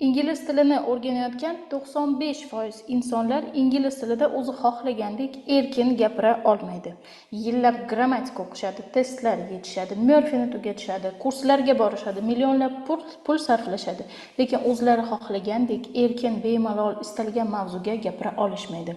Ingliz tilini o'rganayotgan 95% insonlar ingliz tilida o'zi xohlagandek erkin gapira olmaydi. Yillab grammatik o'qishadi, testlar yetishadi, Murphyni tugatishadi, kurslarga borishadi, millionlab pul sarflashadi, lekin o'zlari xohlagandek erkin, bemalol istalgan mavzuga gapira olishmaydi.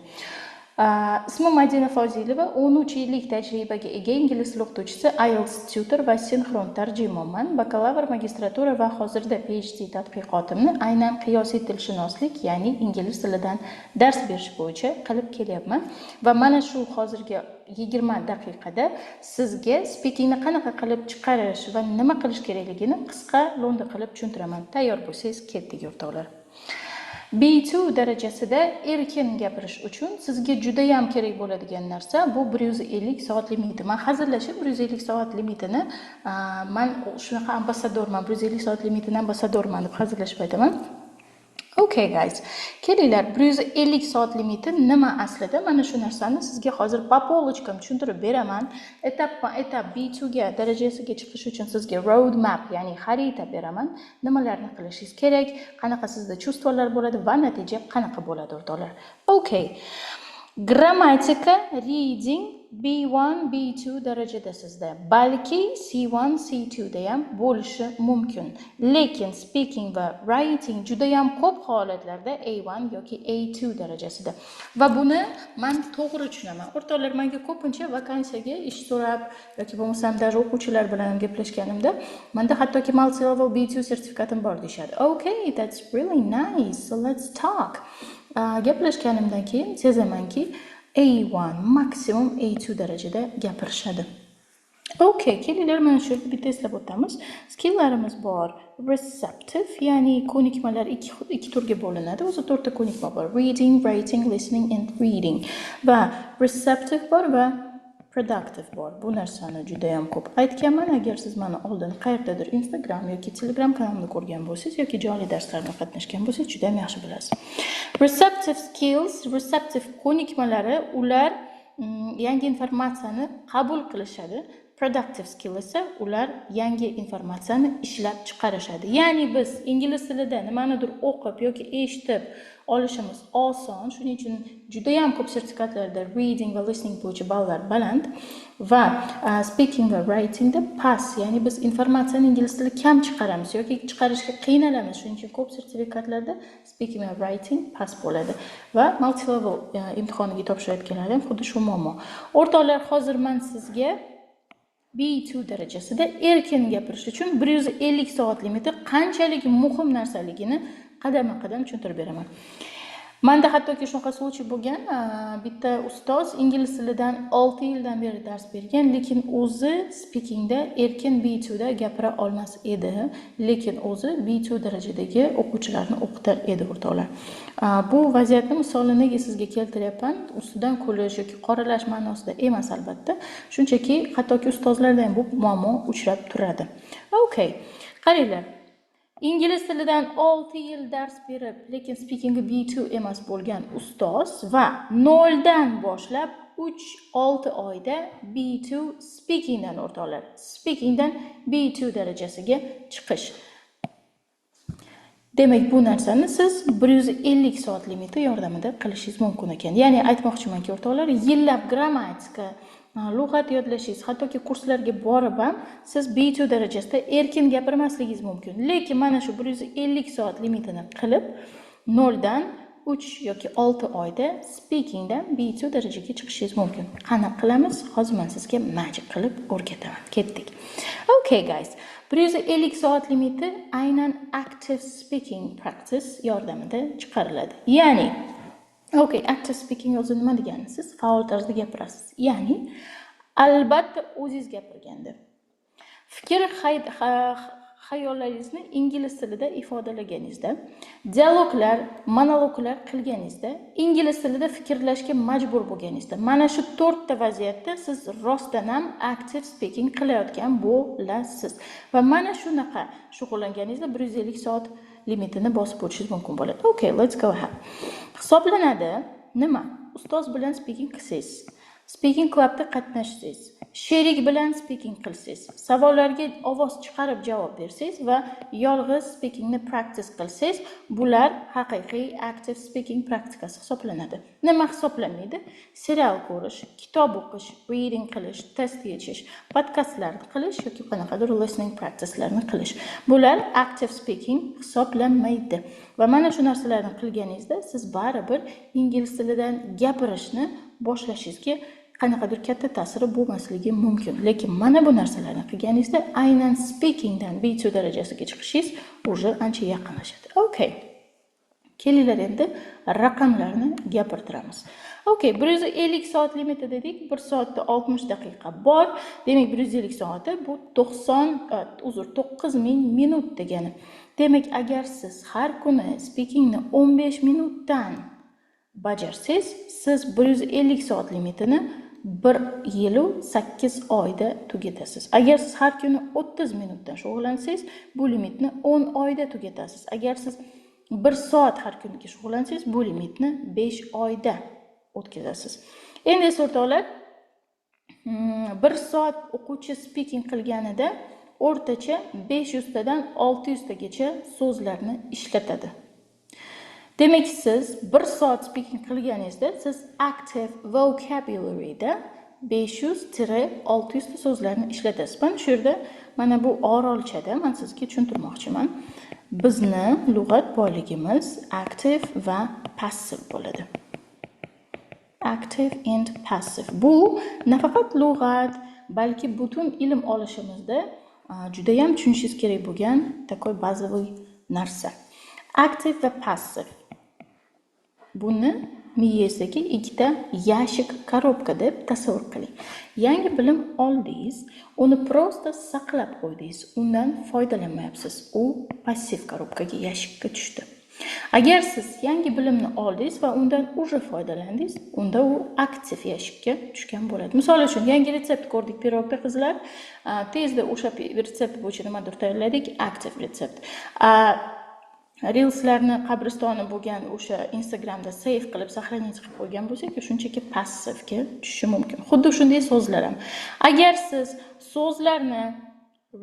Ismim Madina Fozilova, 13 yillik tajribaga ega ingliz tili o'qituvchisi, IELTS tutor va sinxron tarjimonman. Bakalavr, magistratura va hozirda PhD tadqiqotimni aynan qiyosiy tilshunoslik, ya'ni ingliz tilidan dars berish bo'yicha qilib kelyapman va mana shu hozirgi 20 daqiqada sizga speakingni qanaqa qilib chiqarish va nima qilish kerakligini qisqa lo'nda qilib tushuntiraman. Tayyor bo'lsangiz ketdik o'rtoqlar. B2 darajasida erkin gapirish uchun sizga juda ham kerak bo'ladigan narsa bu 150 soat limiti. Men hazillashib 150 soat limitini men shunaqa ambassadorman, 150 soat limitini ambassadorman deb hazillashib aytaman. Okay guys, kelinglar, 150 soat limiti nima aslida? Mana shu narsani sizga hozir po polочкам tushuntirib beraman. Etap B2 ga darajasiga chiqish uchun sizga road map, ya'ni xarita beraman. Nimalarni qilishingiz kerak, qanaqa sizda chuvstvolar bo'ladi va natija qanaqa bo'ladi o'rtoqlar. Okay. Grammatika, reading B1, B2 darajada sizda, balki C1, C2 da ham bo'lishi mumkin. Lekin speaking va writing juda ham ko'p holatlarda A1 yoki A2 darajasida. Va buni men to'g'ri tushunaman. O'rtoqlar, menga ko'pincha vakansiyaga ish so'rab yoki bo'lmasam даже o'quvchilar bilan gaplashganimda, menda hattoki multi-level B2 sertifikatim bor deyshadi. Okay, that's really nice. So let's talk. Gaplashganimdan keyin sezamanki A1, maksimum A2 darajada gapirishadi. Okay, kelinglar mana shu yerda bitta eslab o'tamiz. Skilllarimiz bor. Receptive, ya'ni ko'nikmalar ikki turga bo'linadi. O'zi 4 ta ko'nikma bor. Reading, writing, listening and reading. Va receptive bor va productive bor. Bu narsani juda ham ko'p aytganman. Agar siz meni oldin qayerdadir Instagram yoki Telegram kanalimda ko'rgan bo'lsangiz yoki jonli darslarda qatnashgan bo'lsangiz juda ham yaxshi bilasiz. Receptive skills, receptive ko'nikmalari, ular yangi informatsiyani qabul qilishadi. Productive skill esa ular yangi informatsiyani ishlab chiqarishadi. Ya'ni biz ingliz tilida nimanidir o'qib yoki eshitib olishimiz oson. Shuning uchun juda ham ko'p sertifikatlarda reading va listening bo'yicha ballar baland va speaking va writing da past. Ya'ni biz informatsiyani ingliz tilida kam chiqaramiz yoki chiqarishga qiynalamiz. Shuning uchun ko'p sertifikatlarda speaking va writing past bo'ladi. Va multi-level imtihoniga topshirayotganlar ham xuddi shu muammo. O'rtoqlar, hozir men sizga B2 darajasida erkin gapirish uchun 150 soat limiti qanchalik muhim narsaligini qadama-qadam tushuntirib beraman. Menda hattoki shunaqa случай bo'lgan, bitta ustoz ingliz tilidan 6 yildan beri dars bergan, lekin o'zi speakingda erkin B2 da gapira olmas edi, lekin o'zi B2 darajadagi o'quvchilarni o'qitar edi o'rtoqlar. Bu vaziyatni misolini sizga keltiryapman, ustidan kulish yoki qoralash ma'nosida emas albatta. Shunchaki hattoki ustozlarda ham bu muammo uchrab turadi. Okay. Qaranglar. Ingliz tilidan 6 yil dars berib, lekin speakingga B2 emas bo'lgan ustoz va 0 dan boshlab 3-6 oyda B2 speakingdan o'rtoqlar, speakingdan B2 darajasiga chiqish. Demak, bu narsani siz 150 soat limiti yordamida qilishingiz mumkin ekan. Ya'ni aytmoqchimanki, o'rtoqlar, yillab grammatika, lug'at yodlashingiz, hattoki kurslarga borib ham siz B2 darajasida erkin gapirmasligingiz mumkin. Lekin mana shu 150 soat limitini qilib 0 dan 3 yoki 6 oyda speakingdan B2 darajaga chiqishingiz mumkin. Qanaqa qilamiz? Hozir men sizga magic qilib o'rgataman. Ketdik. Okay guys. 150 soat limiti aynan active speaking practice yordamida chiqariladi. Ya'ni okay, active speaking o'zi nima degani? Siz faol tarzda gapirasiz. Ya'ni albatta o'zingiz gapirganda fikr xayollaringizni ingliz tilida ifodalaganingizda, dialoglar, monologlar qilganingizda, ingliz tilida fikrlashga majbur bo'lganingizda, mana shu 4 ta vaziyatda siz rostdan ham active speaking qilayotgan bo'lasiz. Va mana shunaqa shug'ullanganingizda 150 soat limitini bosib o'tishingiz mumkin bo'ladi. Okay, let's go ahead. Hisoblanadi nima? Ustoz bilan speaking qilsangiz, speaking clubda qatnashsangiz, sherik bilan speaking qilsangiz, savollarga ovoz chiqarib javob bersangiz va yolg'iz speakingni practice qilsangiz, bular haqiqiy active speaking praktikasi hisoblanadi. Nima hisoblanmaydi? Serial ko'rish, kitob o'qish, reading qilish, test yechish, podkastlarni qilish yoki qanaqadir listening practicelarni qilish. Bular active speaking hisoblanmaydi. Va mana shu narsalarni qilganingizda siz baribir ingliz tilidan gapirishni boshlashingizga qanaqadir katta ta'siri bo'lmasligi mumkin. Lekin mana bu narsalarni qilganingizda aynan speakingdan B2 darajasiga chiqishingiz уже ancha yaqinlashadi. Okay. Kelinglar endi raqamlarni gapirtiramiz. Okay, 150 soat limiti dedik. 1 soatda 60 daqiqa bor. Demak, 150 soati bu 9000 minut degani. Demak, agar siz har kuni speakingni 15 minutdan bajarsangiz, siz 150 soat limitini 1 yil 8 oyda tugatasiz. Agar siz har kuni 30 minutdan shug'ullansangiz, bu limitni 10 oyda tugatasiz. Agar siz 1 soat har kuniga shug'ullansangiz, bu limitni 5 oyda o'tkazasiz. Endi esa o'rtoqlar, 1 soat o'quvchi speaking qilganida o'rtacha 500 tadan 600 tagacha so'zlarni ishlatadi. Demak, siz 1 soat speaking qilganingizda siz active vocabulary'da 500-600 ta so'zlarni ishlatasiz. Mana shu yerda, mana bu orolchada men sizga tushuntirmoqchiman. Bizni lug'at boyligimiz active va passive bo'ladi. Active and passive. Bu nafaqat lug'at, balki butun ilm olishimizda juda ham tushunishingiz kerak bo'lgan takoy bazaviy narsa. Active va passive. Buni miyangizdagi ikkita yashik korobka deb tasavvur qiling. Yangi bilim oldingiz, uni prosta saqlab qo'ydingiz, undan foydalanmayapsiz. U passiv korobkaga, yashikka tushdi. Agar siz yangi bilimni oldingiz va undan уже foydalandingiz, unda u aktiv yashikka tushgan bo'ladi. Misol uchun, yangi retsept ko'rdik pirogda qizlar, tezda o'sha retsept bo'yicha nimadir tayyorladik, aktiv retsept. Reelslarni qabristoni bo'lgan o'sha Instagramda save qilib saqlanib qilib qo'ygan bo'lsak, shunchaki passivga tushishi mumkin. Xuddi shunday so'zlar ham. Agar siz so'zlarni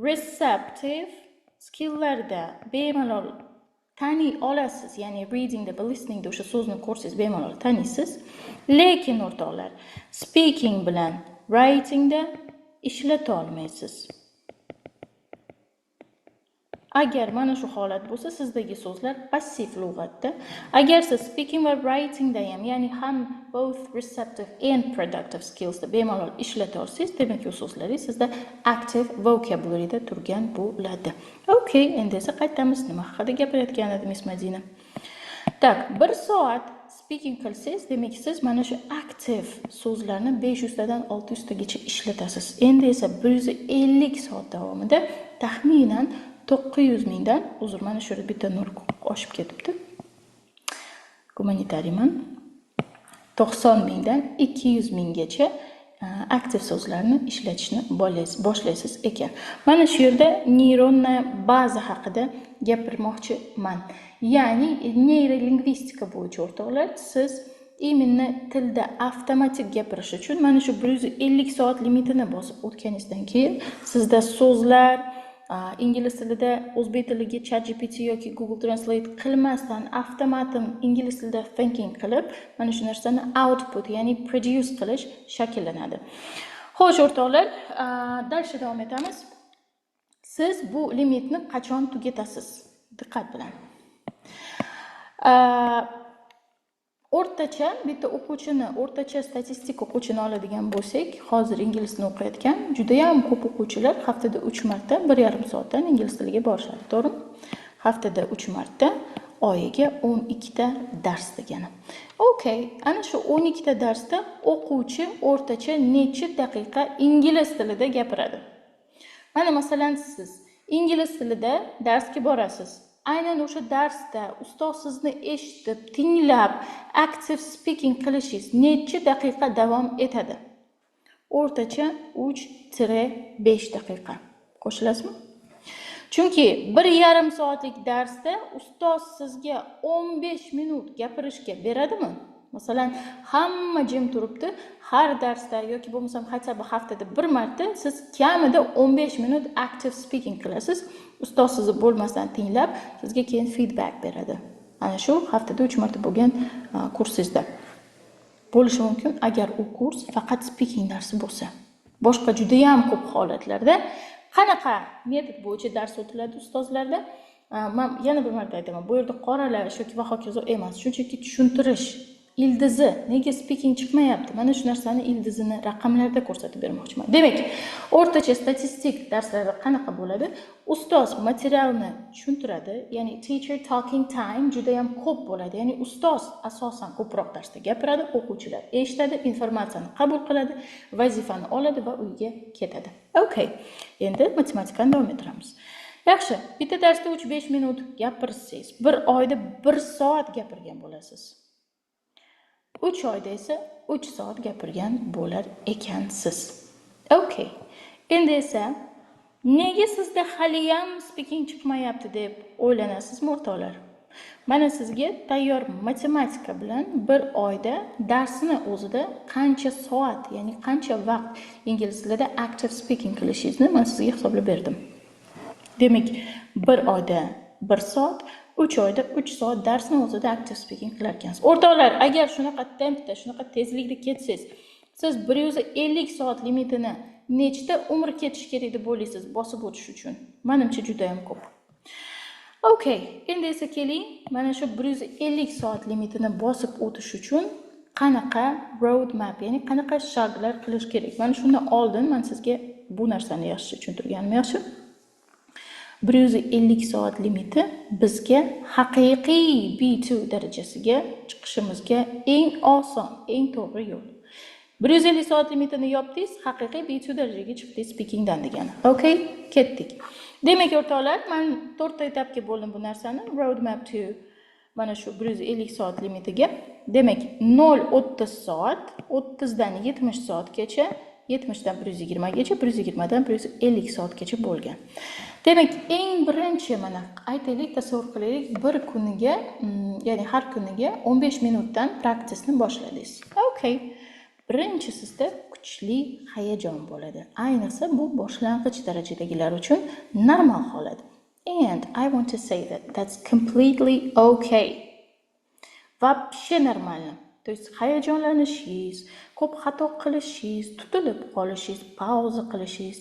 receptive skilllarda bemalol taniy olasiz, ya'ni readingda va listeningda o'sha so'zni ko'rsangiz bemalol taniysiz, lekin o'rtoqlar, speaking bilan writingda ishlata olmaysiz. Agar mana shu holat bo'lsa, sizdagi so'zlar passiv lug'atda. Agar siz speaking va writingda ham, ya'ni ham both receptive and productive skillsda bemalol ishlata olsangiz, demak, u so'zlaringiz sizda active vocabulary'da turgan bo'ladi. Okay, endi esa qaytamiz. Nima haqida gapirayotgan edim, Madina? Tak, 1 soat speaking qilsangiz, demak, siz mana shu active so'zlarni 500 tadan 600 tagacha ishlatasiz. Endi esa 150 soat davomida taxminan 900 mingdan, uzr, mana shu yerda bitta nur oshib ketibdi. Gumanitariyman. 90 mingdan 200 minggacha aktiv so'zlarni ishlatishni boshlaysiz ekan. Mana shu yerda neyronna baza haqida gapirmoqchiman. Ya'ni neyrolingvistika bo'yicha o'rtoqlar, siz imенно tilda avtomatik gapirish uchun mana shu 150 soat limitini bosib o'tganingizdan keyin sizda so'zlar ingliz tilida o'zbek tiliga ChatGPT yoki Google Translate qilmasdan avtomatim ingliz tilida thinking qilib, mana shu narsani output, ya'ni produce qilish shakllanadi. Xo'sh, o'rtoqlar, darsda davom etamiz. Siz bu limitni qachon tugatasiz? Diqqat bilan. O'rtacha bitta o'quvchini, o'rtacha statistik o'quvchini oladigan bo'lsak, hozir ingliz tilini o'qiyotgan juda ham ko'p o'quvchilar haftada 3 marta 1,5 soatdan ingliz tiliga borishadi, to'g'rimi? Haftada 3 marta, oyiga 12 ta dars degani. Okay, ana shu 12 ta darsda o'quvchi o'rtacha necha daqiqa ingliz tilida gapiradi? Mana masalan, siz ingliz tilida darsga borasiz. Aynan o'sha darsda ustoz sizni eshitib, tinglab, active speaking qilishingiz necha daqiqa davom etadi? O'rtacha 3-5 daqiqa. Qo'shilasizmi? Chunki 1,5 soatlik darsda ustoz sizga 15 minut gapirishga beradimi? Masalan, hamma jim turibdi, har darsda yoki bo'lmasam hatto bir haftada bir marta siz kamida 15 minut active speaking qilasiz. Ustoz sizni bo'lmasdan tinglab, sizga keyin feedback beradi. Ana shu haftada 3 marta bo'lgan kursingizda. Bo'lishi mumkin agar u kurs faqat speaking darsi bo'lsa. Boshqa juda ham ko'p holatlarda qanaqa metod bo'yicha dars o'tiladi ustozlarda? Men yana bir marta aytaman, bu yerda qoralash yoki va hokazo emas, shunchaki tushuntirish. Ildizi nega speaking chiqmayapti? Mana shu narsani ildizini raqamlarda ko'rsatib bermoqchiman. Demak, o'rtacha statistik darslarda qanaqa bo'ladi? Ustoz materialni tushuntiradi, ya'ni teacher talking time juda ham ko'p bo'ladi. Ya'ni ustoz asosan ko'proq darsda gapiradi, o'quvchilar eshitadi, informatsiyani qabul qiladi, vazifani oladi va uyga ketadi. Okay. Endi matematikani davom ettiramiz. Yaxshi, bitta darsda 3-5 minut gapirsangiz, bir oyda 1 soat gapirgan bo'lasiz. 3 oyda esa 3 soat gapirgan bo'lar ekansiz. Okay. Endi esa nega sizda hali ham speaking chiqmayapti deb o'ylanasizmi o'rtoqlar? Mana sizga tayyor matematika bilan bir oyda darsni o'zida qancha soat, ya'ni qancha vaqt ingliz tilida active speaking qilishingizni men sizga hisoblab berdim. Demak, bir oyda 1 soat, 3 oyda 3 soat darsni o'zida active speaking qilar ekansiz. O'rtoqlar, agar shunaqa tempda, shunaqa tezlikda ketsangiz, siz 150 soat limitini nechta umr ketish kerak deb o'ylaysiz bosib o'tish uchun? Menimcha juda ham ko'p. Okay, endi esa keling, mana shu 150 soat limitini bosib o'tish uchun qanaqa road map, ya'ni qanaqa shaglar qilish kerak? Mana shundan oldin men sizga bu narsani yaxshi tushuntirganim yaxshi. 150 soat limiti bizga haqiqiy B2 darajasiga chiqishimizga eng oson, eng to'g'ri yo'l. 150 soat limitini yopdingiz, haqiqiy B2 darajaga chiqdingiz speakingdan degani. Okay, ketdik. Demak, o'rtoqlar, men 4 ta etapga bo'ldim bu narsani. Roadmap to mana shu 150 soat limitiga. Demak, 0-30 soat, 30 dan 70 soatgacha, 70 dan 120 gacha, 120 dan 150 soatgacha bo'lgan. Demak, eng birinchi mana aytaylik, tasavvur qilaylik, bir kuniga, ya'ni har kuniga 15 minutdan praktikasni boshladingiz. Okay. Birinchi sizda kuchli hayajon bo'ladi. Ayniqsa bu boshlang'ich darajadagilar uchun normal holat. And I want to say that that's completely okay. Вообще нормально. То есть hayajonlanishingiz, ko'p xato qilishingiz, tutilib qolishingiz, pauza qilishingiz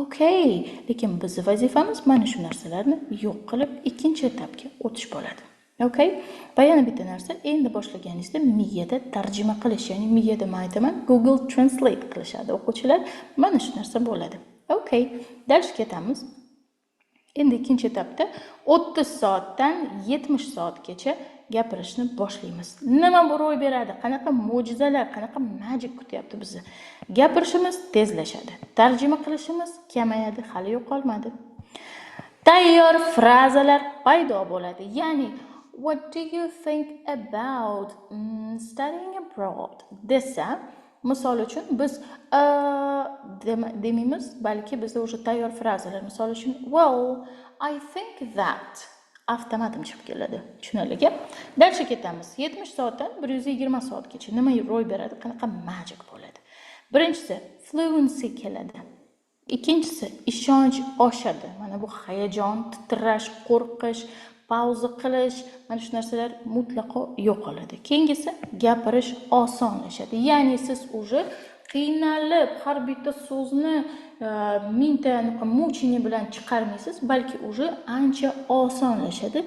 okay. Lekin bizning vazifamiz mana shu narsalarni yo'q qilib ikkinchi etapga o'tish bo'ladi. Okay? Va yana bitta narsa, endi boshlaganingizda miyada tarjima qilish, ya'ni miyada men aytaman, Google Translate qilishadi o'quvchilar. Mana shu narsa bo'ladi. Okay, dars ketamiz. Endi ikkinchi etapda 30 soatdan 70 soatgacha gapirishni boshlaymiz. Nima ro'y beradi? Qanaqa mo'jizalar, qanaqa magic kutyapti bizni? Gapirishimiz tezlashadi. Tarjima qilishimiz kamayadi, hali yo'qolmadi. Tayyor frazalar paydo bo'ladi. Ya'ni what do you think about studying abroad? Desa, misol uchun biz demaymiz, balki bizda o'sha tayyor frazalar. Misol uchun, well, I think that avtomatim chiqib keladi. Tushunarli gap. Darsga ketamiz. 70 soatdan 120 soatgacha nima ro'y beradi? Qanaqa magic bo'ladi? Birinchisi, fluency keladi. Ikkinchisi, ishonch oshadi. Mana bu hayajon, titrash, qo'rqish, pauza qilish, mana shu narsalar mutlaqo yo'qoladi. Keyingisi, gapirish osonlashadi. Ya'ni siz уже qiynalib har bitta so'zni mingta muchini bilan chiqarmaysiz, balki уже ancha osonlashadi,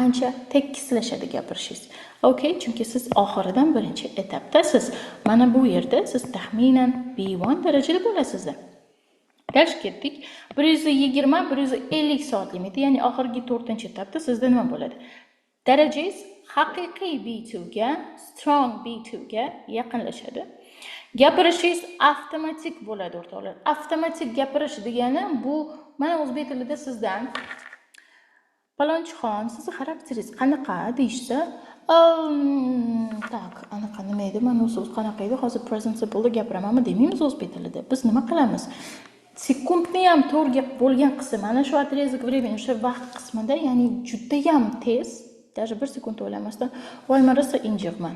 ancha tekislashadi gapirishingiz. Okay, chunki siz oxiridan birinchi etapdasiz. Mana bu yerda siz taxminan B1 darajada bo'lasiz. Dars ketdik. 120-150 soat limiti, ya'ni oxirgi 4-etapda sizda nima bo'ladi? Darajangiz haqiqiy B2 ga, strong B2 ga yaqinlashadi. Gapirishingiz avtomatik bo'ladi, o'rtoqlar. Avtomatik gapirish degani bu mana o'zbek tilida sizdan palonchixon, sizning xarakteringiz qanaqa deyishsa, tak, anaqa nima edi? Mana o'zi qanaqa edi? Hozir present simple gapiramanmi demaymiz o'zbek tilida. Biz nima qilamiz? Sekundni ham to'g'ri bo'lgan qism, mana shu отрезок времени, o'sha vaqt qismida, ya'ni juda ham tez, даже 1 sekund o'ylamasdan, voy men rosa injiqman.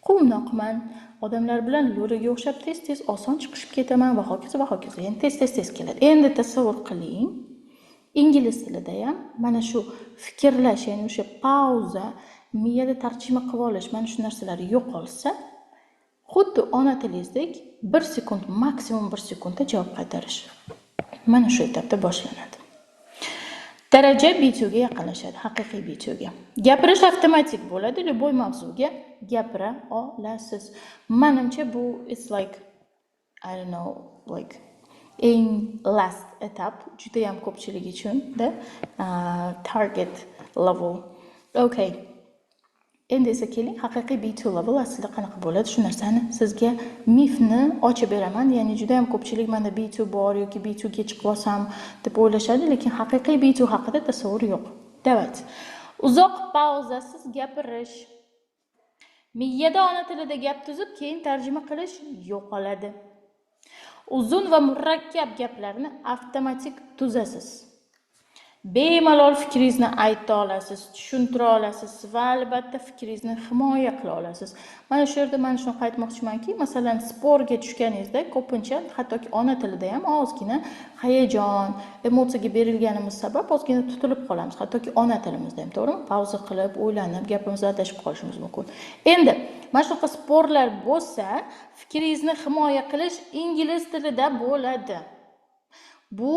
quvnoqman, odamlar bilan lo'liga o'xshab tez oson chiqishib ketaman va hokazo va hokazo. Endi tez keladi. Endi tasavvur qiling, ingliz tilida ham mana shu fikrlash, ya'ni o'sha pauza, miyada tarjima qilib olish, mana shu narsalar yo'qolsa, xuddi ona tilingizdek 1 sekund, maksimum 1 sekundda javob qaytarish mana shu etapda boshlanadi. Daraja B2 ga yaqinlashadi, haqiqiy B2 ga. Gapirish avtomatik bo'ladi, любой mavzuga gapira olasiz. Menimcha bu it's like I don't know, like eng last etap juda ham ko'pchilik uchun target level. Okay. Endi esa keling, haqiqiy B2 level aslida qanaqa bo'ladi? Shu narsani sizga mifni ochib beraman. Ya'ni juda ham ko'pchilik menda B2 bor yoki B2 ga chiqib olsam deb o'ylashadi, lekin haqiqiy B2 haqida tasavvur yo'q. Davat. Uzoq pauzasiz gapirish. Miyada ona tilida gap tuzib, keyin tarjima qilish yo'qoladi. Uzun va murakkab gaplarni avtomatik tuzasiz. Bemalol fikringizni ayta olasiz, tushuntira olasiz va albatta fikringizni himoya qila olasiz. Mana shu yerda men shuni aytmoqchimanki, masalan, sportga tushganingizda ko'pincha hattoki ona tilida ham ozgina hayajon, emotsiyaga berilganimiz sabab ozgina tutilib qolamiz, hattoki ona tilimizda ham, to'g'rimi? Pauza qilib, o'ylanib, gapimizni adashib qolishimiz mumkin. Endi mana shunaqa sportlar bo'lsa, fikringizni himoya qilish ingliz tilida bo'ladi. Bu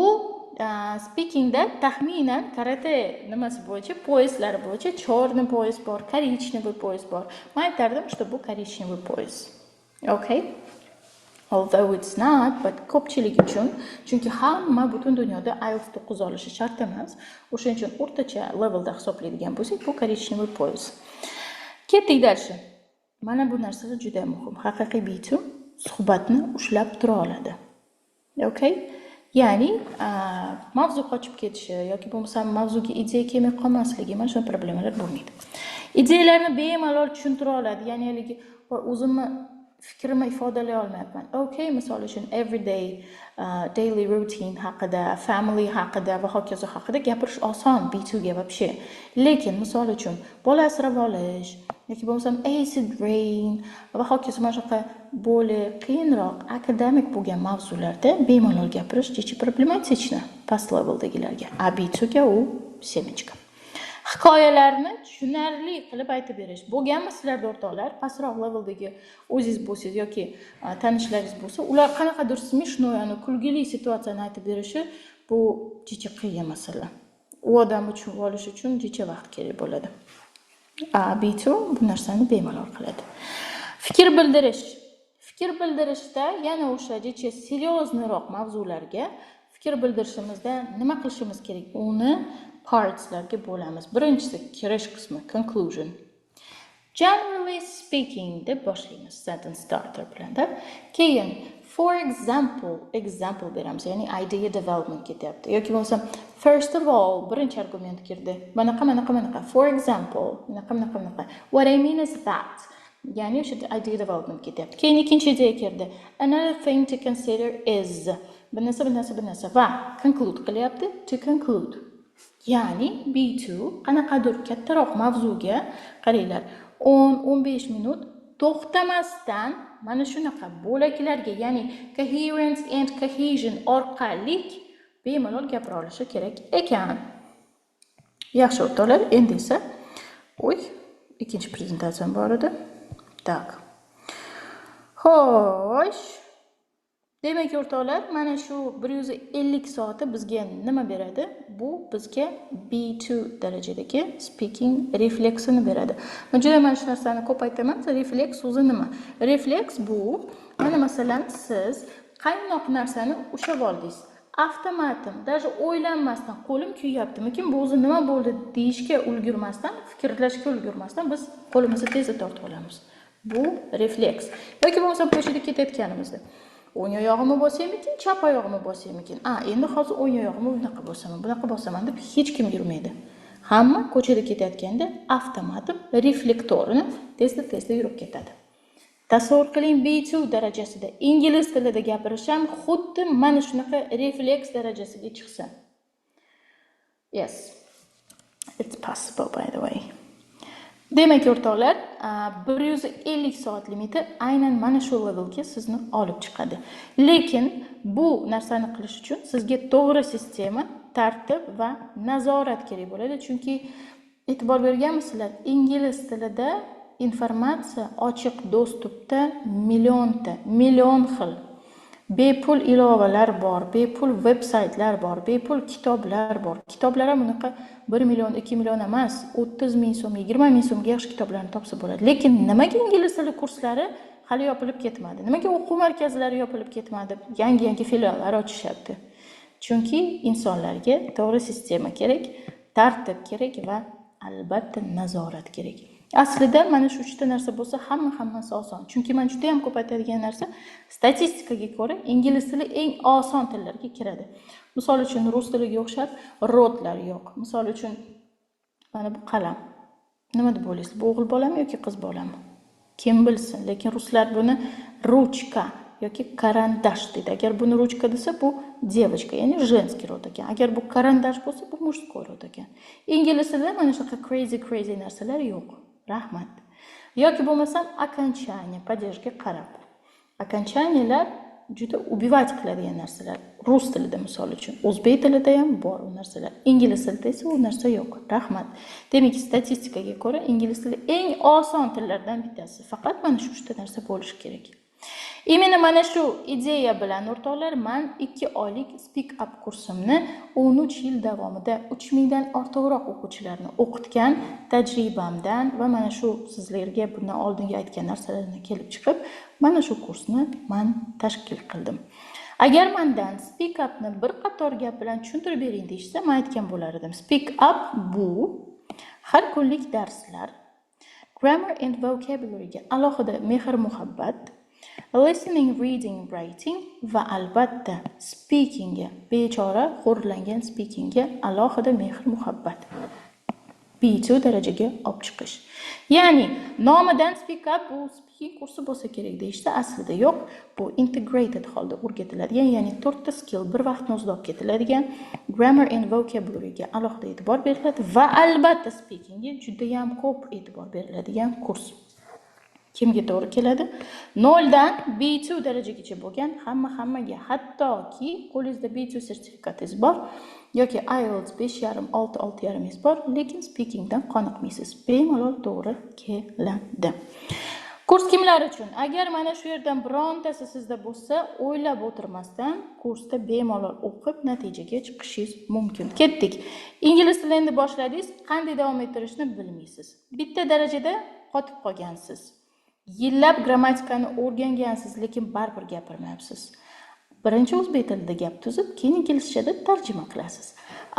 speakingda taxminan karate nimasi bo'yicha, poyezlari bo'yicha черный poyez bor, korичневый poyez bor. Men aytardim, что bu korичневый poyez. Okay? Although it's not, but ko'pchilik uchun, chunki hamma butun dunyoda IELTS 9 olishi shart emas. O'shaning uchun o'rtacha levelda hisoblaydigan bo'lsak, bu korичневый poyez. Ketdik dальше. Mana bu narsalar juda muhim. Haqiqiy B2 suhbatni ushlab tura oladi. Okay? Ya'ni mavzu qochib ketishi yoki bo'lmasam mavzuga ideya kelmay qolmasligi, mana shunday problemalar bo'lmaydi. Ideyalarni bemalol tushuntira oladi. Ya'ni haligi o'zimni fikrimni ifodalay olmayapman. Okay, misol uchun everyday daily routine haqida, family haqida va hokazo haqida gapirish oson B2 ga вообще. Lekin misol uchun bola asrab olish yoki bo'lmasam acid rain va hokazo mana shunaqa bo'li qiyinroq akademik bo'lgan mavzularda bemalol gapirish jichi problematichna past leveldagilarga. A B2 ga u semechka. Hikoyalarni tushunarli qilib aytib berish. Bo'lganmi sizlarda o'rtoqlar, pastroq leveldagi o'zingiz bo'lsangiz yoki tanishlaringiz bo'lsa, ular qanaqadir smishnoy, kulgili situatsiyani aytib berishi bu jichi qiyin masala. U odam uchun olish uchun jichi vaqt kerak bo'ladi. B2 bu narsani bemalol qiladi. Fikr bildirish. Fikr bildirishda yana o'sha jichi seryoznroq mavzularga fikr bildirishimizda nima qilishimiz kerak? Uni partslarga bo'lamiz. Birinchisi kirish qismi, conclusion. Generally speaking deb boshlaymiz sentence starter bilan. Keyin for example beramiz, ya'ni idea development ketyapti. Yoki bo'lmasa first of all birinchi argument kirdi. Manaqa. For example, manaqa. What I mean is that. Ya'ni o'sha idea development ketyapti. Keyin ikkinchi ideya kirdi. Another thing to consider is. Bir narsa va conclude qilyapti, to conclude. Ya'ni B2 qanaqadir kattaroq mavzuga qaranglar 10-15 minut to'xtamasdan mana shunaqa bo'laklarga, ya'ni coherence and cohesion orqali bemalol gapira olishi kerak ekan. Yaxshi o'rtoqlar, endi esa ikkinchi prezentatsiyam bor edi. Tak. Xo'sh. Demak o'rtoqlar, mana shu 150 soati bizga nima beradi? Bu bizga B2 darajadagi speaking refleksini beradi. Men juda mana shu narsani ko'p aytaman. Refleks o'zi nima? Refleks bu, mana masalan siz qaynoq narsani ushlab oldingiz. Avtomatim, даже o'ylanmasdan qo'lim kuyyaptimikin, bu o'zi nima bo'ldi deyishga ulgurmasdan, fikrlashga ulgurmasdan biz qo'limizni tezda tortib olamiz. Bu refleks. Yoki bo'lmasa ko'chada ketayotganimizda o'ng oyog'imni bosaymikin, chap oyog'imni bosaymikin. Endi hozir o'ng oyog'imni bunaqa bosaman deb hech kim yurmaydi. Hamma ko'chada ketayotganda avtomatik reflektorini tezda yurib ketadi. Tasavvur qiling, B2 darajasida ingliz tilida gapirish ham xuddi mana shunaqa refleks darajasiga chiqsa. Yes. It's possible by the way. Demak, o'rtoqlar, 150 soat limiti aynan mana shu levelga sizni olib chiqadi. Lekin bu narsani qilish uchun sizga to'g'ri sistema, tartib va nazorat kerak bo'ladi. Chunki e'tibor berganmisizlar, ingliz tilida informatsiya ochiq dostupda million xil bepul ilovalar bor, bepul veb-saytlar bor, bepul kitoblar bor. Kitoblar ham bunaqa 1 million, 2 million emas, 30 ming so'm, 20 ming so'mga yaxshi kitoblarni topsa bo'ladi. Lekin nimaga ingliz tili kurslari hali yopilib ketmadi? Nimaga o'quv markazlari yopilib ketmadi? Yangi filiallar ochishyapti. Chunki insonlarga to'g'ri sistema kerak, tartib kerak va albatta nazorat kerak. Aslida mana shu 3 ta narsa bo'lsa hammasi oson. Chunki men juda ham ko'p aytadigan narsa, statistikaga ko'ra ingliz tili eng oson tillarga kiradi. Misol uchun rus tiliga o'xshab rodlar yo'q. Misol uchun mana bu qalam. Nima deb o'ylaysiz? Bu o'g'il bolami yoki qiz bolami? Kim bilsin, lekin ruslar buni ruchka yoki karandash deydi. Agar buni ruchka desa, bu девочка, ya'ni женский rod ekan. Agar bu karandash bo'lsa, bu мужской rod ekan. Ingliz tilida mana shunaqa crazy narsalar yo'q. Rahmat. Yoki bo'lmasam окончание, падежga qarab. Окончаниyalar juda убивать qiladigan narsalar. Rus tilida misol uchun, o'zbek tilida ham bor u narsalar. Ingliz tilida esa u narsa yo'q. Rahmat. Demak, statistikaga ko'ra ingliz tili eng oson tillardan bittasi. Faqat mana shu 3 ta narsa bo'lishi kerak. Именно mana shu ideya bilan o'rtoqlar, men 2 oylik Speak Up kursimni 13 yil davomida 3000 dan ortiqroq o'quvchilarni o'qitgan tajribamdan va mana shu sizlarga bundan oldingi aytgan narsalardan kelib chiqib, mana shu kursni men tashkil qildim. Agar mendan Speak Upni bir qator gap bilan tushuntirib bering deyishsa, men aytgan bo'lar edim. Speak Up bu har kunlik darslar, grammar and vocabularyga alohida mehr-muhabbat, listening, reading, writing va albatta speakingga, bechora xo'rlangan speakingga alohida mehr-muhabbat. B2 darajaga olib chiqish. Ya'ni nomidan Speak Up bu speaking kursi bo'lsa kerak deyishsa, aslida yo'q. Bu integrated holda o'rgatiladigan, ya'ni 4 ta skill bir vaqtni o'zida olib ketiladigan, grammar and vocabularyga alohida e'tibor beriladi va albatta speakingga juda ham ko'p e'tibor beriladigan kurs. Kimga to'g'ri keladi? 0 dan B2 darajagacha bo'lgan hammaga, hattoki qo'lingizda B2 sertifikatingiz bor yoki IELTS 5,5, 6, 6,5 bor, lekin speakingdan qoniqmaysiz. Bemalol to'g'ri keladi. Kurs kimlar uchun? Agar mana shu yerdan birontasi sizda bo'lsa, o'ylab o'tirmasdan kursda bemalol o'qib natijaga chiqishingiz mumkin. Ketdik. Ingliz tilini endi boshladingiz, qanday davom ettirishni bilmaysiz. Bitta darajada qotib qolgansiz. Yillab grammatikani o'rgangansiz, lekin baribir gapirmayapsiz. Birinchi o'zbek tilida gap tuzib, keyin inglizchada tarjima qilasiz.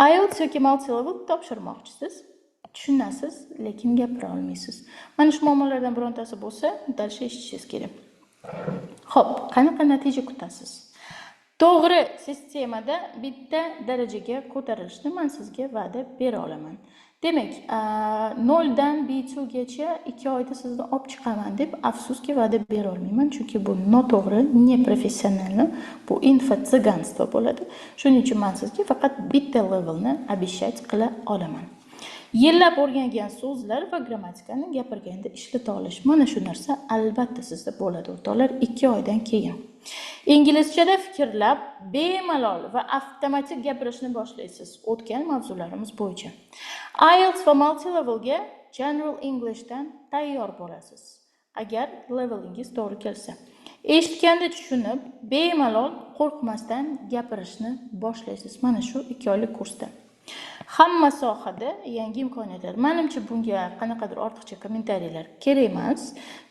IELTS yoki multi-level topshirmoqchisiz, tushunasiz, lekin gapira olmaysiz. Mana shu muammolardan birontasi bo'lsa, dal eshitishingiz kerak. Xo'p, qanaqa natija kutasiz? To'g'ri sistemada bitta darajaga ko'tarilishni men sizga va'da bera olaman. Demak, 0 dan B2 gacha 2 oyda sizni olib chiqaman deb afsuski va'da bera olmayman, chunki bu noto'g'ri, neprofessional, bu info-tsiganstvo bo'ladi. Shuning uchun men sizga faqat bitta levelni обещать qila olaman. Yillab o'rgangan so'zlar va grammatikani gapirganda ishlata olish, mana shu narsa albatta sizda bo'ladi o'rtoqlar 2 oydan keyin. Inglizchada fikrlab, bemalol va avtomatik gapirishni boshlaysiz o'tgan mavzularimiz bo'yicha. IELTS va multi-levelga General Englishdan tayyor bo'lasiz. Agar levelingiz to'g'ri kelsa. Eshitganda tushunib, bemalol qo'rqmasdan gapirishni boshlaysiz mana shu 2 oylik kursda. Hamma sohada yangi imkoniyatlar. Menimcha bunga qanaqadir ortiqcha kommentariyalar kerak emas,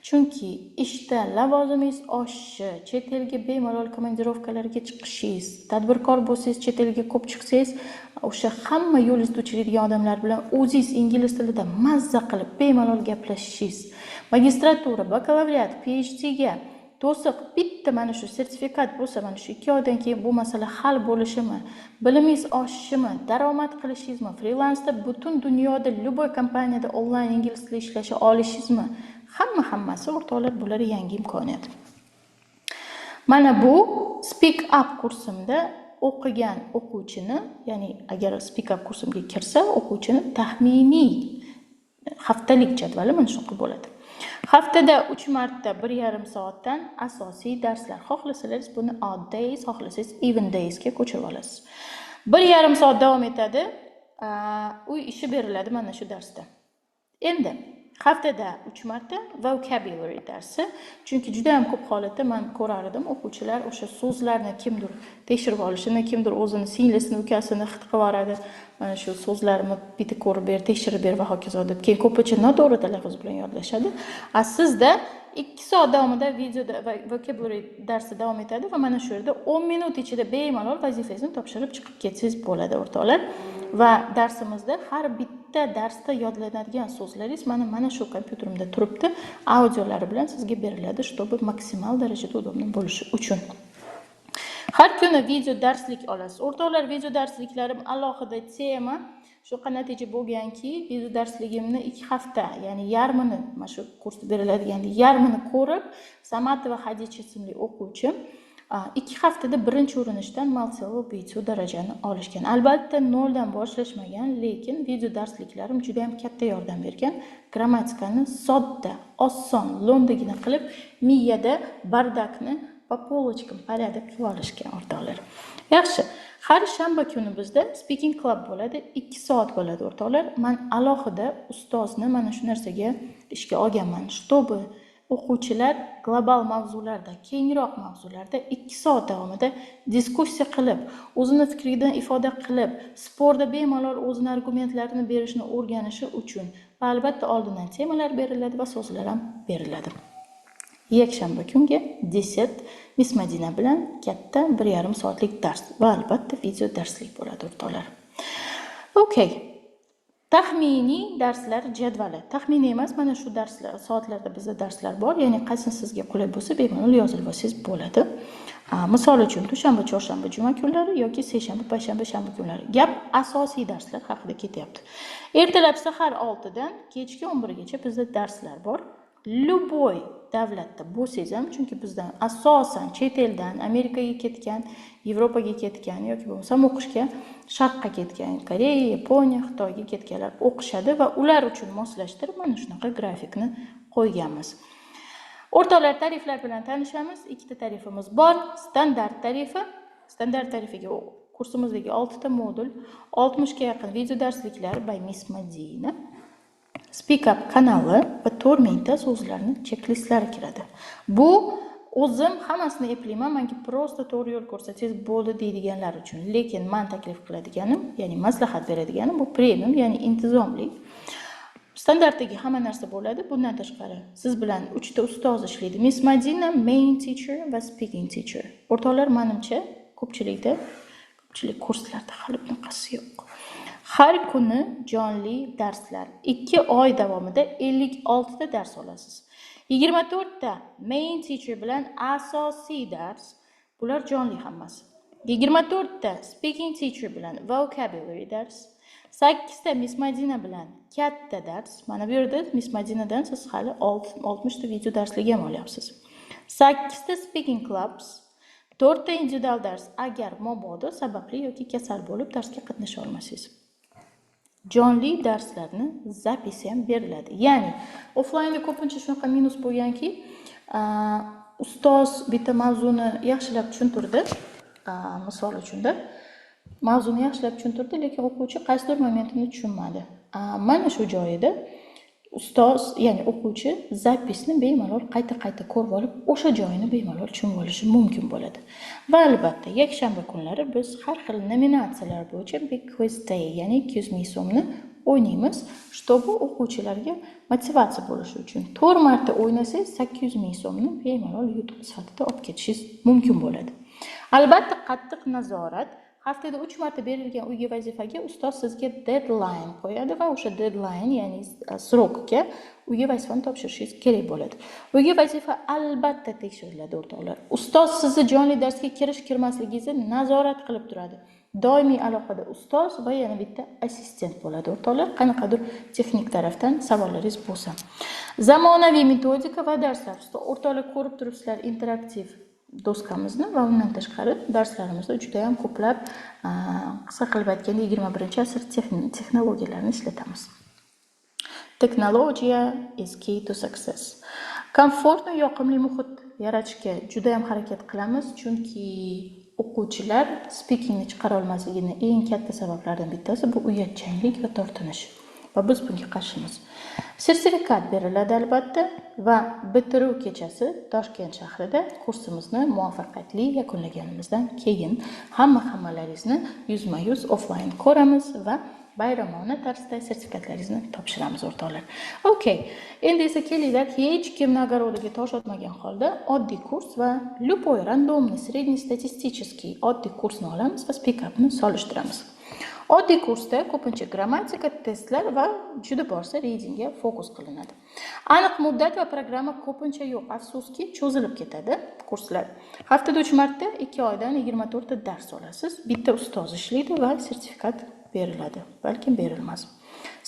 chunki ishda lavozimingiz oshishi, chet elga bemalol komandirovkalarga chiqishingiz, tadbirkor bo'lsangiz, chet elga ko'p chiqsangiz, o'sha hamma yo'lingizda uchraydigan odamlar bilan o'zingiz ingliz tilida mazza qilib bemalol gaplashishingiz, magistratura, bakalavriat, PhD ga to'siq bitta mana shu sertifikat bo'lsa, mana shu 2 oydan keyin bu masala hal bo'lishimi, bilimingiz oshishimi, daromad qilishingizmi, freelansda butun dunyoda любой kompaniyada onlayn ingliz tilida ishlasha olishingizmi, hammasi o'rtoqlar bular yangi imkoniyat. Mana bu Speak Up kursimda o'qigan o'quvchini, ya'ni agar Speak Up kursimga kirsa, o'quvchini taxminiy haftalik jadvali mana shunaqa bo'ladi. Haftada 3 marta 1,5 soatdan asosiy darslar. Xohlasangiz buni odd days, xohlasangiz even days ga ko'chirib olasiz. 1,5 soat davom etadi. Uy ishi beriladi mana shu darsda. Endi haftada 3 marta vocabulary darsi. Chunki juda ham ko'p holatda men ko'rar edim, o'quvchilar o'sha so'zlarni kimdir tekshirib olishini, kimdir o'zini singlisini, ukasini xit qilib yuboradi. Mana shu so'zlarimni bitta ko'rib ber, tekshirib ber va hokazo deb. Keyin ko'pincha noto'g'ri talaffuz bilan yodlashadi. Sizda 2 soat davomida videoda vocabulary darsi davom etadi va mana shu yerda 10 minut ichida bemalol vazifangizni topshirib chiqib ketsangiz bo'ladi, o'rtoqlar. Va darsimizda har bitta darsda yodlanadigan so'zlaringiz mana shu kompyuterimda turibdi, audiolari bilan sizga beriladi, чтобы maksimal darajada udobli bo'lishi uchun. Har kuni video darslik olasiz. O'rtoqlar, video darsliklarim alohida tema. Shunaqa natija bo'lganki, video darsligimni 2 hafta, ya'ni yarmini, mana shu kursda beriladigan yarmini ko'rib, Samatova Hadicha ismli o'quvchim 2 haftada birinchi urinishdan Maltsevo B2 darajani olishgan. Albatta noldan boshlashmagan, lekin video darsliklarim juda ham katta yordam bergan. Grammatikani sodda, oson, lo'ndagina qilib, miyada bardakni po polочкам порядок qilib olishgan, o'rtoqlar. Yaxshi. Har shanba kuni bizda speaking club bo'ladi, 2 soat bo'ladi, o'rtoqlar. Men alohida ustozni mana shu narsaga ishga olganman, чтобы o'quvchilar global mavzularda, kengroq mavzularda 2 soat davomida diskussiya qilib, o'zini fikridan ifoda qilib, sportda bemalol o'zining argumentlarini berishni o'rganishi uchun va albatta oldindan temalar beriladi va so'zlar ham beriladi. Yakshanba kunga desert Miss Madina bilan katta 1,5 soatlik dars va albatta video darslik bo'ladi, o'rtoqlar. Okay. Taxminiy darslar jadvali. Taxminiy emas, mana shu darslar soatlarda bizda darslar bor, ya'ni qaysi sizga qulay bo'lsa bemalol yozib olsangiz bo'ladi. Misol uchun dushanba, chorshanba, juma kunlari yoki seshanba, payshanba, shanba kunlari. Gap asosiy darslar haqida ketyapti. Ertalab sahar 6 dan kechki 11 gacha bizda darslar bor. Любой davlatda bo'lsangiz ham, chunki bizdan asosan chet eldan Amerikaga ketgan, Yevropaga ketgan yoki bo'lmasam o'qishga Sharqqa ketgan, Koreya, Yaponiya, Xitoyga ketganlar o'qishadi va ular uchun moslashtirib mana shunaqa grafikni qo'yganmiz. O'rtoqlar, tariflar bilan tanishamiz. 2 ta tarifimiz bor. Standart tarifi. Standart tarifiga kursimizdagi 6 ta modul, 60 ga yaqin video darsliklar by Miss Madina, Speak Up kanali va 4 mingta so'zlarni checklistlari kiradi. Bu o'zim hammasini eplayman, menga prosta to'g'ri yo'l ko'rsatingiz bo'ldi deydiganlar uchun. Lekin men taklif qiladiganim, ya'ni maslahat beradiganim bu premium, ya'ni intizomli. Standartdagi hamma narsa bo'ladi. Bundan tashqari siz bilan 3 ta ustoz ishlaydi. Miss Madina main teacher va speaking teacher. O'rtoqlar, menimcha ko'pchilik kurslarda hali bunaqasi yo'q. Har kuni jonli darslar. 2 oy davomida 56 ta dars olasiz. 24 ta main teacher bilan asosiy dars. Bular jonli hammasi. 24 ta speaking teacher bilan vocabulary dars. 8 ta Miss Madina bilan katta dars. Mana bu yerda Miss Madinadan siz hali 60 ta video darslik ham olyapsiz. 8 ta speaking clubs. 4 ta individual dars agar mabodo sababli yoki kasal bo'lib darsga qatnasha olmasangiz. Jonli darslarni zapisi ham beriladi. Ya'ni offlaynda ko'pincha shunaqa minus bo'lganki, ustoz bitta mavzuni yaxshilab tushuntirdi. Misol uchunda mavzuni yaxshilab tushuntirdi, lekin o'quvchi qaysidir momentini tushunmadi. Mana shu joyida ustoz, ya'ni o'quvchi zapisni bemalol qayta ko'rib olib, o'sha joyini bemalol tushunib olishi mumkin bo'ladi. Va albatta, yakshanba kunlari biz har xil nominatsiyalar bo'yicha Big Quiz Day, ya'ni 200 ming so'mni o'ynaymiz, чтобы o'quvchilarga motivatsiya bo'lishi uchun. 4 marta o'ynasangiz 800 ming so'mni bemalol yutuq sifatida olib ketishingiz mumkin bo'ladi. Albatta, qattiq nazorat. Haftada 3 marta berilgan uyga vazifaga ustoz sizga deadline qo'yadi va o'sha deadline, ya'ni srokka uyga vazifani topshirishingiz kerak bo'ladi. Uyga vazifa albatta tekshiriladi, o'rtoqlar. Ustoz sizni jonli darsga kirish-kirmasligingizni nazorat qilib turadi. Doimiy aloqada ustoz va yana bitta assistent bo'ladi, o'rtoqlar. Qanaqadir texnik tarafdan savollaringiz bo'lsa. Zamonaviy metodika va darslar. O'rtoqlar, ko'rib turibsizlar, interaktiv doskamizni va undan tashqari darslarimizda juda ham ko'plab qisqa qilib aytganda 21-asr texnologiyalarini ishlatamiz. Technology is key to success. Komfort va yoqimli muhit yaratishga juda ham harakat qilamiz, chunki o'quvchilar speakingni chiqara olmasligini eng katta sabablardan bittasi bu uyatchanlik va tortinish. Va biz bunga qarshimiz. Sertifikat beriladi albatta va bitiruv kechasi Toshkent shahrida kursimizni muvaffaqiyatli yakunlaganimizdan keyin hammalaringizni yuzma-yuz offline ko'ramiz va bayramona tarzda sertifikatlaringizni topshiramiz o'rtoqlar. Okay. Endi esa kelinglar, hech kimni огородiga tosh otmagan holda oddiy kurs va любой рандомный среднестатистический oddiy kursni olamiz va speak upni solishtiramiz. Oddiy kursda ko'pincha grammatika, testlar va juda borsa readingga fokus qilinadi. Aniq muddat va programma ko'pincha yo'q, afsuski cho'zilib ketadi kurslar. Haftada 3 marta 2 oydan 24 ta dars olasiz. Bitta ustoz ishlaydi va sertifikat beriladi, balkim berilmas.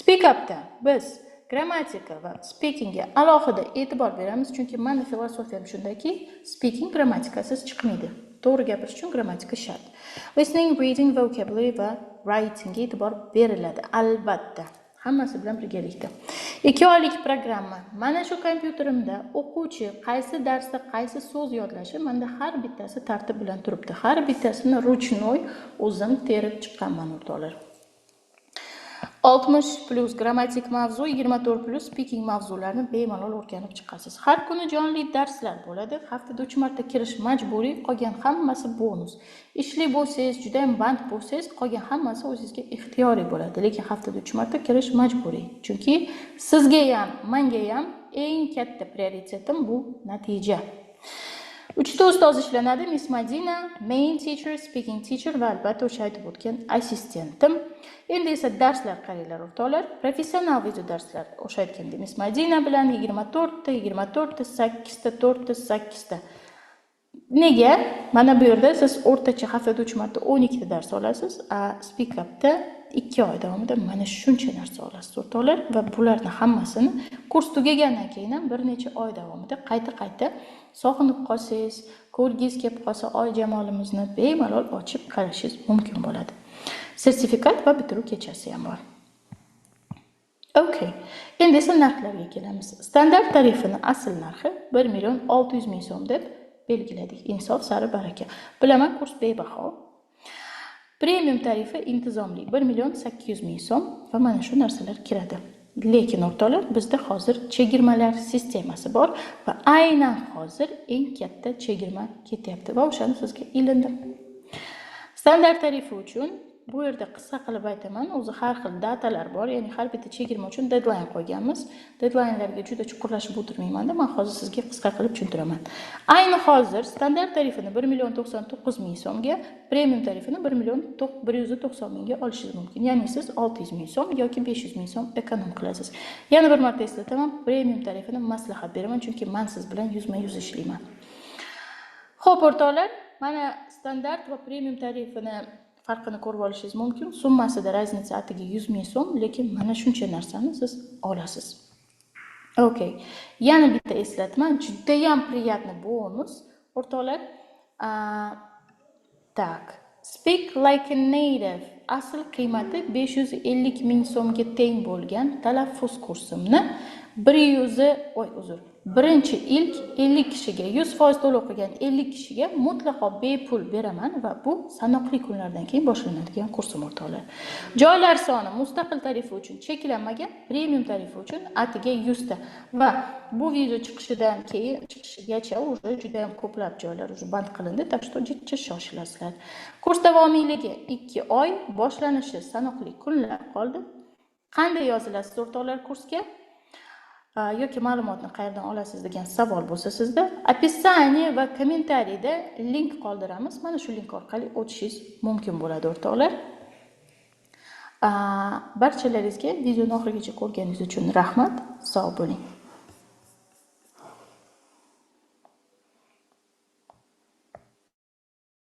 Speak upda biz grammatika va speakingga alohida e'tibor beramiz, chunki meni filosofiyam shundaki, speaking grammatikasiz chiqmaydi. To'g'ri gapirish uchun grammatika shart. Listening, reading, vocabulary va writingga e'tibor beriladi, albatta. Hammasi bilan birgalikda. 2 oylik programma. Mana shu kompyuterimda o'quvchi qaysi darsda qaysi so'z yodlashi, menda har bittasi tartib bilan turibdi. Har bittasini ruchnoy o'zim terib chiqqanman o'rtoqlar. 60+ grammatik mavzu, 24+ speaking mavzularni bemalol o'rganib chiqasiz. Har kuni jonli darslar bo'ladi. Haftada 3 marta kirish majburiy, qolgan hammasi bonus. Ishli bo'lsangiz, juda ham band bo'lsangiz, qolgan hammasi o'zingizga ixtiyoriy bo'ladi. Lekin haftada 3 marta kirish majburiy. Chunki sizga ham, menga ham eng katta prioritetim bu natija. 3 ta ustoz ishlanadi: Miss Madina, main teacher, speaking teacher va albatta o'sha aytib o'tgan assistentim. Endi esa darslar qaranglar o'rtoqlar. Professional video darslar o'sha aytgandek Miss Madina bilan 24 ta, 8 ta, 4 ta, 8 ta. Nega? Mana bu yerda siz o'rtacha haftada 3 marta 12 ta dars olasiz, speak upda 2 oy davomida mana shuncha narsa olasiz o'rtoqlar va bularning hammasini kurs tugagandan keyin ham bir necha oy davomida qayta sog'inib qolsangiz, ko'rgingiz kelib qolsa oy jamolimizni bemalol ochib qarashingiz mumkin bo'ladi. Sertifikat va bitiruv kechasi ham bor. Okay. Endi esa narxlarga kelamiz. Standart tarifini asl narxi 1.600.000 so'm deb belgiladik. Insof sari baraka. Bilaman, kurs bebaho. Premium tarifi intizomli 1.800.000 so'm va mana shu narsalar kiradi. Lekin o'rtoqlar, bizda hozir chegirmalar sistemasi bor va aynan hozir eng katta chegirma ketyapti va o'shani sizga ilindim. Standart tarifi uchun bu yerda qisqa qilib aytaman, o'zi har xil datalar bor, ya'ni har bitta chegirma uchun deadline qo'yganmiz. Deadlinelarga juda chuqurlashib o'tirmayman-da, men hozir sizga qisqa qilib tushuntiraman. Ayni hozir standart tarifini 1.99.000 so'mga, premium tarifini 1.190.000 ga olishingiz mumkin. Ya'ni siz 600.000 so'm yoki 500.000 so'm ekonom qilasiz. Yana bir marta eslataman, premium tarifini maslahat beraman, chunki men siz bilan yuzma-yuz ishlayman. Xo'p o'rtoqlar, mana standart va premium tarifini farqini ko'rib olishingiz mumkin. Summasida raznica atiga 100.000 so'm, lekin mana shuncha narsani siz olasiz. Okay. Yana bitta eslatma, juda ham приятный bonus o'rtoqlar. Tak. Speak like a native. Asl qiymati 550.000 so'mga teng bo'lgan talaffuz kursimni birinchi ilk 50 kishiga 100% to'lov qilgan 50 kishiga mutlaqo bepul beraman va bu sanoqli kunlardan keyin boshlanadigan kursum o'rtoqlar. Joylar soni mustaqil tarifi uchun cheklanmagan, premium tarifi uchun atiga 100 ta va bu video chiqishigacha уже juda ham ko'plab joylar уже band qilindi, так что jiddiy shoshilasizlar. Kurs davomiyligi 2 oy, boshlanishi sanoqli kunlar qoldi. Qanday yozilasiz o'rtoqlar kursga? Yoki ma'lumotni qayerdan olasiz degan savol bo'lsa sizda, описание va kommentariyda link qoldiramiz. Mana shu link orqali o'tishingiz mumkin bo'ladi o'rtoqlar. Barchalaringizga videoni oxirigacha ko'rganingiz uchun rahmat. Sog' bo'ling.